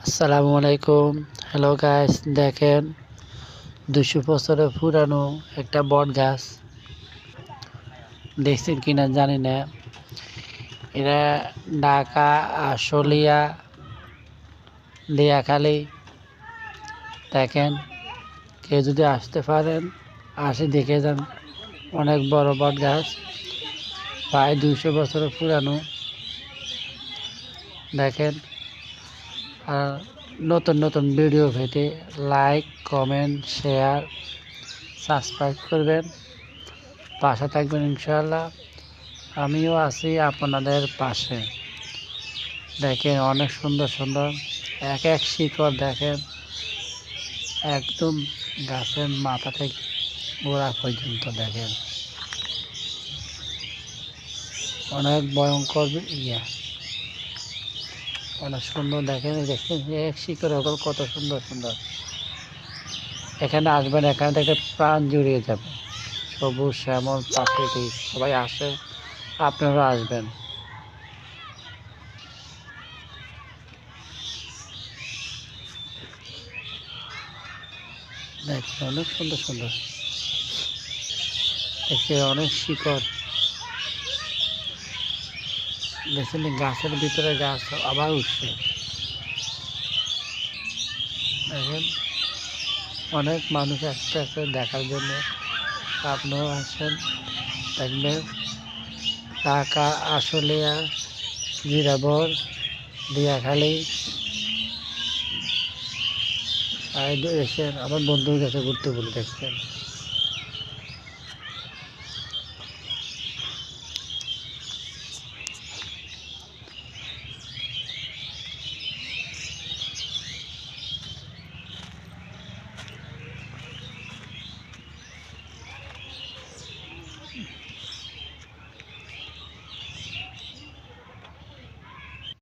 আসসালামু আলাইকুম। Hello guys, দেখেন 200 বছরের পুরানো একটা বট গাছ। দেখছেন কিনা জানি না। এরা ঢাকা আশুলিয়া লিয়াখালী। দেখেন, কেউ যদি আসতে পারেন আসে দেখে যান। অনেক বড় বট গাছ, প্রায় 200 বছরের পুরানো। দেখেন, আর নতুন নতুন ভিডিও পেতে লাইক, কমেন্ট, শেয়ার, সাবস্ক্রাইব করবেন, পাশে থাকবেন ইনশাআল্লাহ। আমিও আছি আপনাদের পাশে। দেখেন, অনেক সুন্দর সুন্দর এক এক শিকড়। দেখেন, একদম গাছের মাথা থেকে গোড়া পর্যন্ত। দেখেন, অনেক ভয়ঙ্কর অনেক সুন্দর। দেখেন এক শিকড় হল কত সুন্দর সুন্দর। এখানে আসবেন, এখানে থেকে প্রাণ জুড়িয়ে যাবে। সবুজ শ্যামল প্রাকৃতিক, সবাই আসে, আপনারা আসবেন। দেখেন, অনেক সুন্দর সুন্দর। দেখে অনেক শিকড়। দেখছেন গাছের ভিতরে গাছ আবার উঠছে। দেখেন, অনেক মানুষ আসতে দেখার জন্য। আপনারাও আসেন, দেখবেন। ঢাকা আশুলিয়া জিরাবর লিয়াখালী এসেন। আমার বন্ধুর কাছে ঘুরতে বলে দেখছেন।